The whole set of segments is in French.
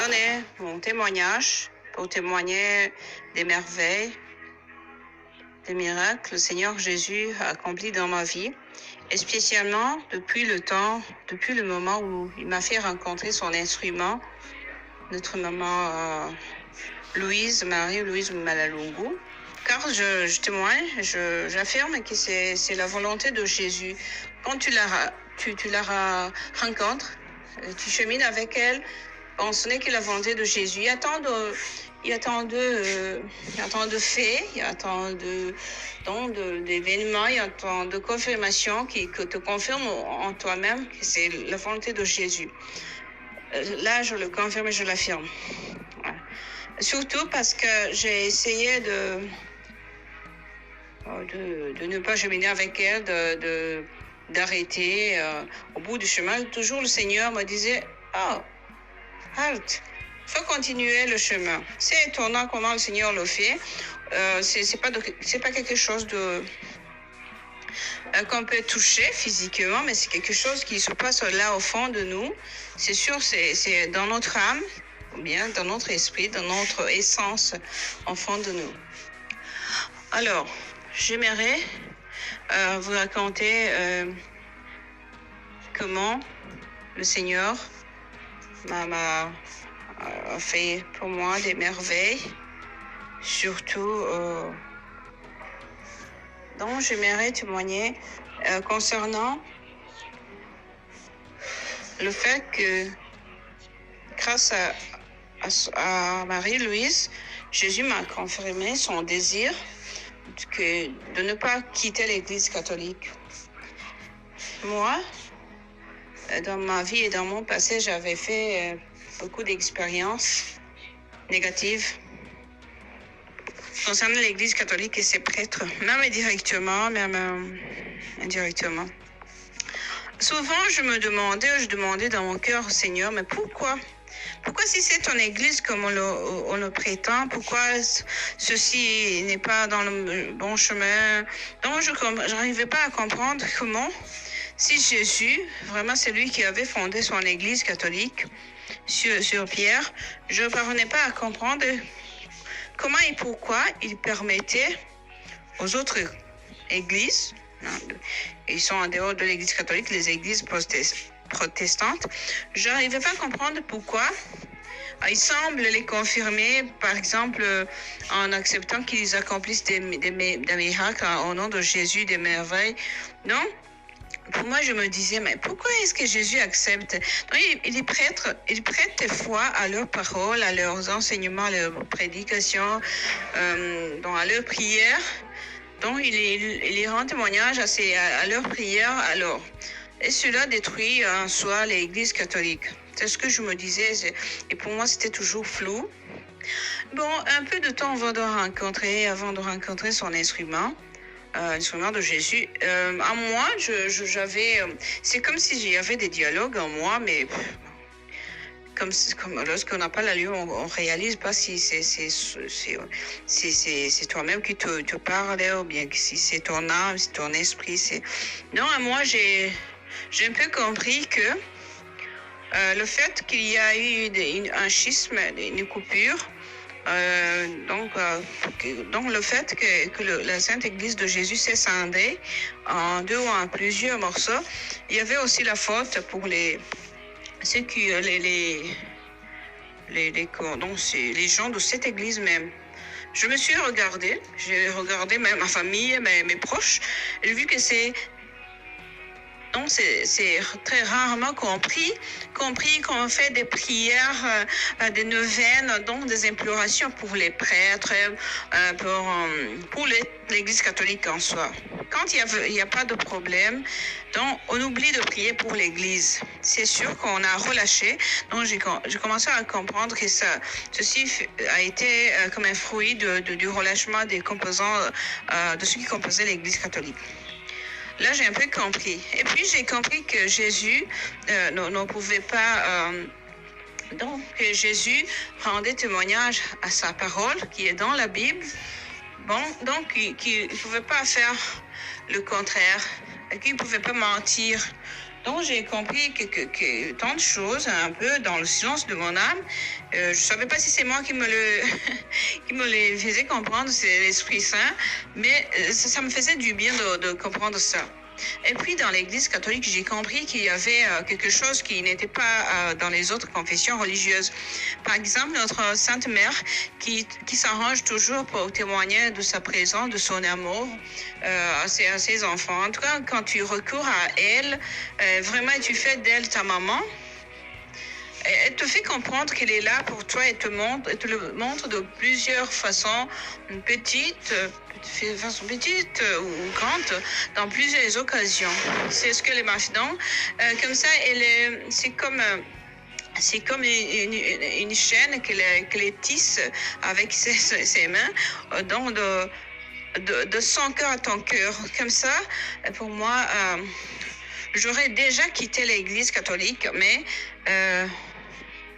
donner mon témoignage pour témoigner des merveilles, des miracles que le Seigneur Jésus a accomplis dans ma vie, et spécialement depuis le moment où il m'a fait rencontrer son instrument, notre maman Marie-Louise Malalungu. Car je témoigne, j'affirme que c'est la volonté de Jésus. Quand tu la rencontres, tu chemines avec elle, bon, ce n'est que la volonté de Jésus. Il y a tant de faits, il y a tant d'événements, il y a tant de confirmations qui te confirment en toi-même que c'est la volonté de Jésus. Là, je le confirme et je l'affirme. Voilà. Surtout parce que j'ai essayé de ne pas cheminer avec elle, d'arrêter au bout du chemin. Toujours le Seigneur me disait, halte, faut continuer le chemin. C'est étonnant comment le Seigneur le fait. C'est pas quelque chose qu'on peut toucher physiquement, mais c'est quelque chose qui se passe là au fond de nous. C'est sûr, c'est dans notre âme, ou bien dans notre esprit, dans notre essence au fond de nous. Alors, j'aimerais vous raconter comment le Seigneur m'a fait pour moi des merveilles, surtout dont j'aimerais témoigner concernant le fait que grâce à Marie-Louise, Jésus m'a confirmé son désir de ne pas quitter l'Église catholique. Moi, dans ma vie et dans mon passé, j'avais fait beaucoup d'expériences négatives concernant l'Église catholique et ses prêtres, même directement, même indirectement. Souvent, je demandais dans mon cœur au Seigneur, mais pourquoi si c'est ton Église comme on le prétend, pourquoi ceci n'est pas dans le bon chemin? Donc, je n'arrivais pas à comprendre comment, si Jésus, vraiment c'est lui qui avait fondé son Église catholique sur Pierre, je ne parvenais pas à comprendre comment et pourquoi il permettait aux autres églises, ils sont en dehors de l'Église catholique, les églises protestantes, je n'arrivais pas à comprendre pourquoi il semble les confirmer, par exemple, en acceptant qu'ils accomplissent des miracles au nom de Jésus, des merveilles. Donc, pour moi, je me disais, mais pourquoi est-ce que Jésus accepte? Donc, ils prêtent foi à leurs paroles, à leurs enseignements, à leurs prédications, à leurs prières. Donc, il rend témoignage à leurs prières alors. Et cela détruit en soi l'Église catholique. C'est ce que je me disais. Et pour moi, c'était toujours flou. Bon, un peu de temps avant de rencontrer son instrument, l'instrument de Jésus, en moi, j'avais... c'est comme si j'avais des dialogues en moi, mais... Comme lorsqu'on n'a pas la lumière, on réalise pas si c'est toi-même qui te parle, ou bien si c'est ton âme, si ton esprit. Non, moi, j'ai un peu compris que le fait qu'il y a eu un schisme, une coupure, donc le fait que la Sainte Église de Jésus s'est scindée en deux ou en plusieurs morceaux, il y avait aussi la faute pour les gens de cette église même. Je me suis j'ai regardé même ma famille, mes proches, j'ai vu que c'est très rarement compris qu'on fait des prières, des neuvaines, donc des implorations pour les prêtres, pour l'Église catholique en soi. Quand il n'y a pas de problème, donc on oublie de prier pour l'Église. C'est sûr qu'on a relâché. Donc j'ai commencé à comprendre que ceci a été comme un fruit du relâchement des composants, de ce qui composait l'Église catholique. Là, j'ai un peu compris. Et puis, j'ai compris que Jésus ne pouvait pas... donc, que Jésus rendait témoignage à sa parole, qui est dans la Bible. Bon, donc, qu'il ne pouvait pas faire le contraire, qu'il ne pouvait pas mentir Donc j'ai compris que tant de choses, un peu dans le silence de mon âme. Je ne savais pas si c'est moi qui me le qui me les faisait comprendre, c'est l'Esprit Saint, mais ça me faisait du bien de comprendre ça. Et puis dans l'Église catholique, j'ai compris qu'il y avait quelque chose qui n'était pas dans les autres confessions religieuses. Par exemple, notre Sainte Mère qui s'arrange toujours pour témoigner de sa présence, de son amour à ses enfants. En tout cas, quand tu recours à elle, vraiment tu fais d'elle ta maman. Elle te fait comprendre qu'elle est là pour toi et te le montre de plusieurs façons, petites, ou grandes, dans plusieurs occasions. C'est ce qu'elle m'a fait. Donc, comme ça, c'est comme une chaîne qu'elle tisse avec ses mains, donc de son cœur à ton cœur. Comme ça, pour moi, j'aurais déjà quitté l'Église catholique, mais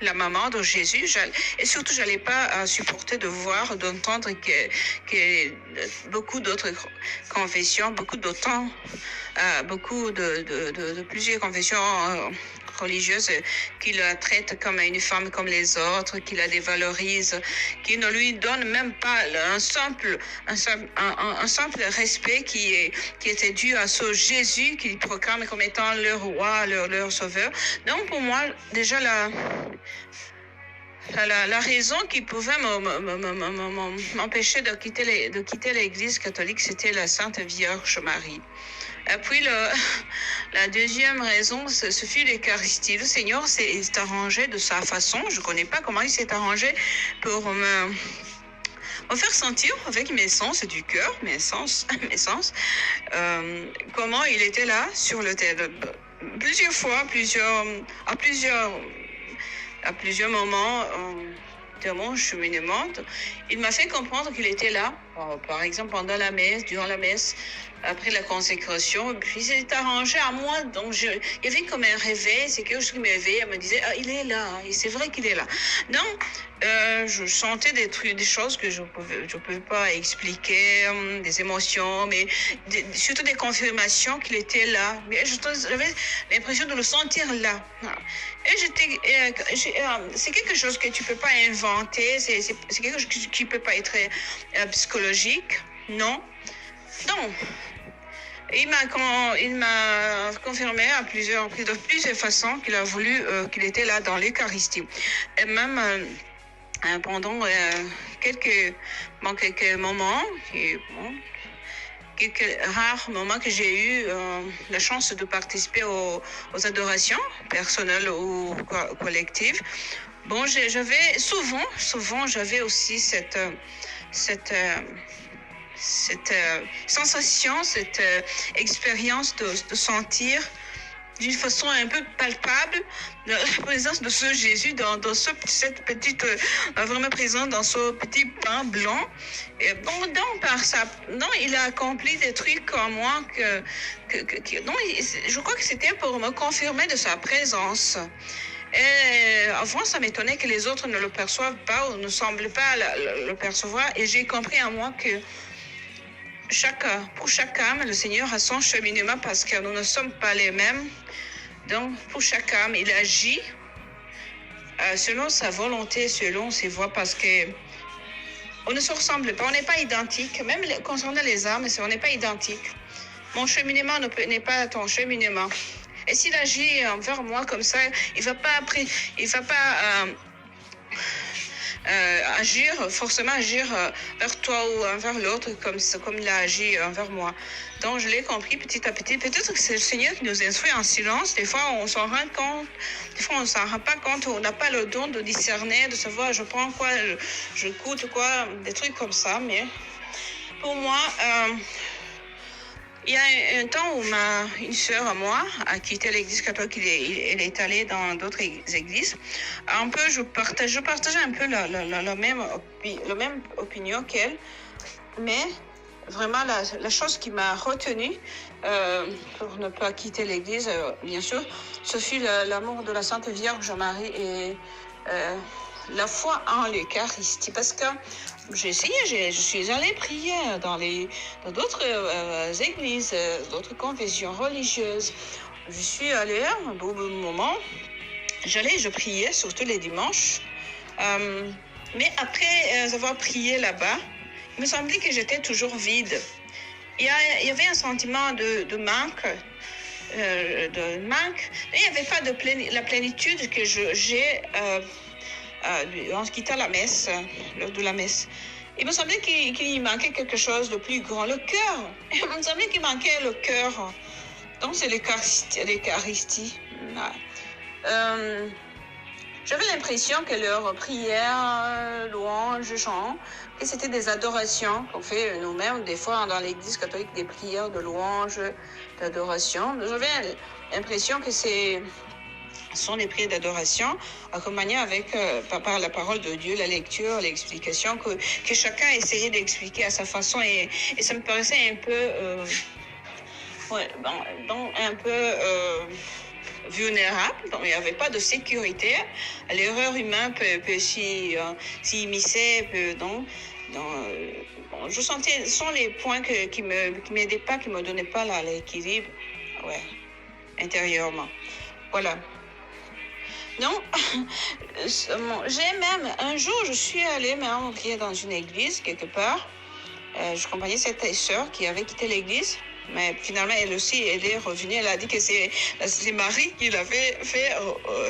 la maman de Jésus, et surtout, j'allais pas supporter de voir, d'entendre que beaucoup d'autres confessions, beaucoup de plusieurs confessions religieuses qui la traitent comme une femme comme les autres, qui la dévalorisent, qui ne lui donnent même pas un simple respect qui était dû à ce Jésus qu'ils proclament comme étant leur roi, leur sauveur. Donc pour moi, déjà la raison qui pouvait m'empêcher de quitter l'Église catholique, c'était la Sainte Vierge Marie. Et puis la deuxième raison, ce fut l'Eucharistie. Le Seigneur s'est arrangé de sa façon. Je ne connais pas comment il s'est arrangé pour me faire sentir avec mes sens du cœur, mes sens, comment il était là sur le terre. Plusieurs fois, à plusieurs moments de mon cheminement, il m'a fait comprendre qu'il était là, par exemple pendant la messe, durant la messe, après la consécration, puis il s'est arrangé à moi, donc il y avait comme un réveil, c'est quelque chose qui m'éveillait, elle me disait, il est là, et c'est vrai qu'il est là. Donc, je sentais des choses que je pouvais pas expliquer, des émotions, mais surtout des confirmations qu'il était là. Mais j'avais l'impression de le sentir là. Et c'est quelque chose que tu peux pas inventer, c'est quelque chose qui peut pas être psychologique, non. Donc, il m'a confirmé de plusieurs façons qu'il a voulu qu'il était là dans l'Eucharistie. Et même pendant quelques moments, quelques rares moments que j'ai eu la chance de participer aux adorations personnelles ou collectives. Bon, j'avais souvent j'avais aussi cette sensation, cette expérience de sentir d'une façon un peu palpable la présence de ce Jésus dans cette petite, vraiment présent dans ce petit pain blanc. Et bon, donc il a accompli des trucs en moi je crois que c'était pour me confirmer de sa présence. Et avant, ça m'étonnait que les autres ne le perçoivent pas ou ne semblent pas le percevoir. Et j'ai compris en moi que pour chaque âme, le Seigneur a son cheminement parce que nous ne sommes pas les mêmes. Donc, pour chaque âme, il agit selon sa volonté, selon ses voies, parce que on ne se ressemble pas, on n'est pas identique. Même concernant les âmes, on n'est pas identique. Mon cheminement n'est pas ton cheminement. Et s'il agit envers moi comme ça, il va pas forcément agir vers toi ou envers l'autre comme il a agi envers moi. Donc, je l'ai compris petit à petit. Peut-être que c'est le Seigneur qui nous instruit en silence. Des fois, on s'en rend compte. Des fois, on s'en rend pas compte. On n'a pas le don de discerner, de savoir je prends quoi, je goûte quoi, des trucs comme ça. Mais pour moi, il y a un temps où une sœur à moi a quitté l'église catholique, elle est allée dans d'autres églises. Un peu, je partageais un peu la même opinion qu'elle, mais vraiment la chose qui m'a retenue pour ne pas quitter l'église, bien sûr, ce fut l'amour de la Sainte Vierge Marie et la foi en l'Eucharistie, parce que j'ai essayé, je suis allée prier dans d'autres églises, d'autres confessions religieuses. je suis allée un beau moment. Je priais, surtout les dimanches. Mais après avoir prié là-bas, il me semblait que j'étais toujours vide. Il y avait un sentiment de manque. Mais il n'y avait pas la plénitude que j'ai en quittant la messe, lors de la messe. Il me semblait qu'il manquait quelque chose de plus grand, le cœur. Il me semblait qu'il manquait le cœur. Donc c'est l'Eucharistie. J'avais l'impression que leurs prières, louanges, chants, que c'était des adorations qu'on fait nous-mêmes, des fois dans l'Église catholique, des prières de louanges, d'adoration. J'avais l'impression que ce sont des prières d'adoration, accompagnées avec, par la parole de Dieu, la lecture, l'explication, que chacun essayait d'expliquer à sa façon. Et ça me paraissait un peu... un peu... vulnérable, donc il n'y avait pas de sécurité. L'erreur humaine peut s'immiscer. Je sentais, ce sont les points qui m'aidaient pas, qui me donnaient pas l'équilibre, intérieurement. Voilà. Donc, j'ai même, un jour, je suis allée prier dans une église, quelque part. Je accompagnais cette sœur qui avait quitté l'église. Mais finalement, elle aussi, elle est revenue. Elle a dit que c'est Marie qui l'avait fait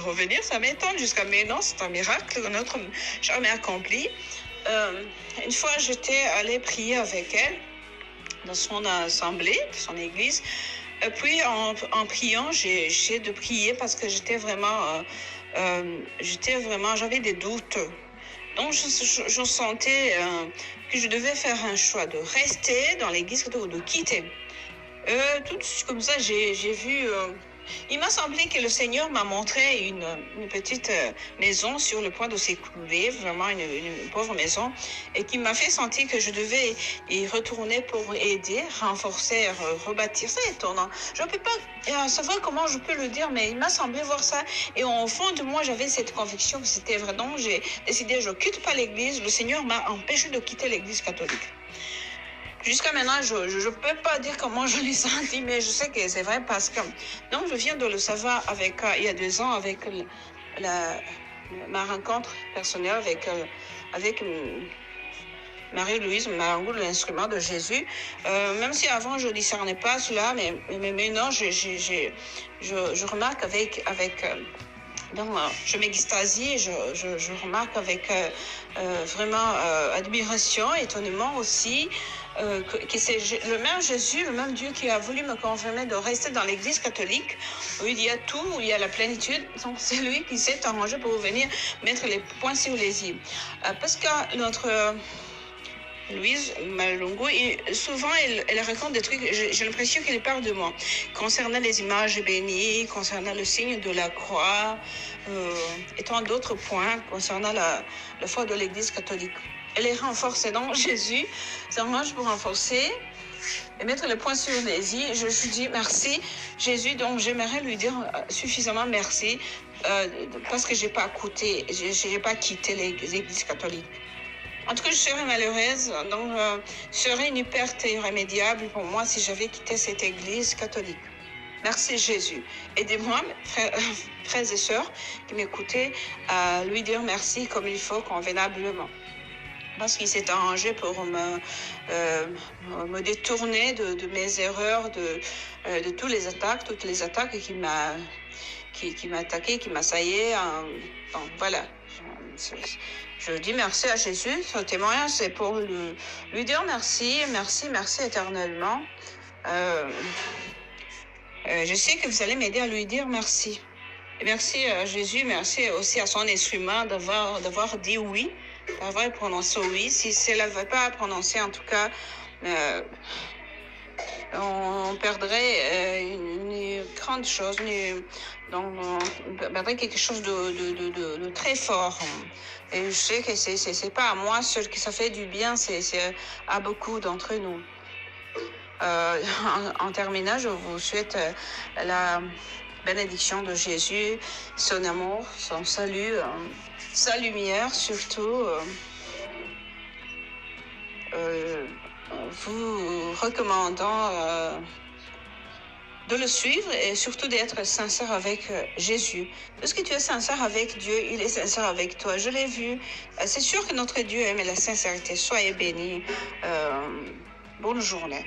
revenir. Ça m'étonne jusqu'à maintenant. C'est un miracle que notre chère mère accompli. Une fois, j'étais allée prier avec elle dans son assemblée, son église. Et puis, en priant, j'ai essayé de prier parce que j'avais des doutes. Donc, je sentais que je devais faire un choix de rester dans l'église ou de quitter. Tout comme ça, j'ai vu... il m'a semblé que le Seigneur m'a montré une petite maison sur le point de s'écrouler, vraiment une pauvre maison, et qui m'a fait sentir que je devais y retourner pour aider, renforcer, rebâtir. C'est étonnant. Je ne peux pas savoir comment je peux le dire, mais il m'a semblé voir ça. Et au fond de moi, j'avais cette conviction que c'était vrai. Donc, j'ai décidé, je ne quitte pas l'église. Le Seigneur m'a empêché de quitter l'église catholique. Jusqu'à maintenant, je ne peux pas dire comment je l'ai senti, mais je sais que c'est vrai parce que... Donc, je viens de le savoir il y a 2 ans avec ma rencontre personnelle avec Marie-Louise Marangou, l'instrument de Jésus. Même si avant, je ne discernais pas cela, mais maintenant, je remarque donc, je m'extasie, je remarque avec vraiment admiration, étonnement aussi, que c'est le même Jésus, le même Dieu qui a voulu me confirmer de rester dans l'église catholique, où il y a tout, où il y a la plénitude. Donc, c'est lui qui s'est arrangé pour venir mettre les points sur les i. Parce que notre... Louise Malongo, souvent elle raconte des trucs, j'ai l'impression qu'elle parle de moi, concernant les images bénies, concernant le signe de la croix, et tant d'autres points concernant la foi de l'Église catholique. Elle est renforcée, donc Jésus s'arrange pour renforcer et mettre le point sur les i. Je lui dis merci Jésus, donc j'aimerais lui dire suffisamment merci parce que j'ai pas quitté l'Église catholique. En tout cas, je serais malheureuse, donc ce serait une perte irrémédiable pour moi si j'avais quitté cette église catholique. Merci Jésus. Aidez-moi, frères et sœurs qui m'écoutaient, à lui dire merci comme il faut, convenablement. Parce qu'il s'est arrangé pour me détourner de mes erreurs, de toutes les attaques qui m'a attaqué, qui m'assaillaient. Donc voilà. Je dis merci à Jésus. Ce témoignage, c'est pour lui dire merci éternellement. Je sais que vous allez m'aider à lui dire merci. Et merci à Jésus, merci aussi à son instrument d'avoir dit oui, d'avoir prononcé oui. Si cela ne n'avait pas prononcé, en tout cas, on perdrait une grande chose, donc on perdrait quelque chose de très fort. Et je sais que c'est pas à moi seul que ça fait du bien, c'est à beaucoup d'entre nous. En terminant, je vous souhaite la bénédiction de Jésus, son amour, son salut, sa lumière surtout. Vous recommandant de le suivre et surtout d'être sincère avec Jésus. Puisque tu es sincère avec Dieu, il est sincère avec toi. Je l'ai vu. C'est sûr que notre Dieu aime la sincérité. Soyez bénis. Bonne journée.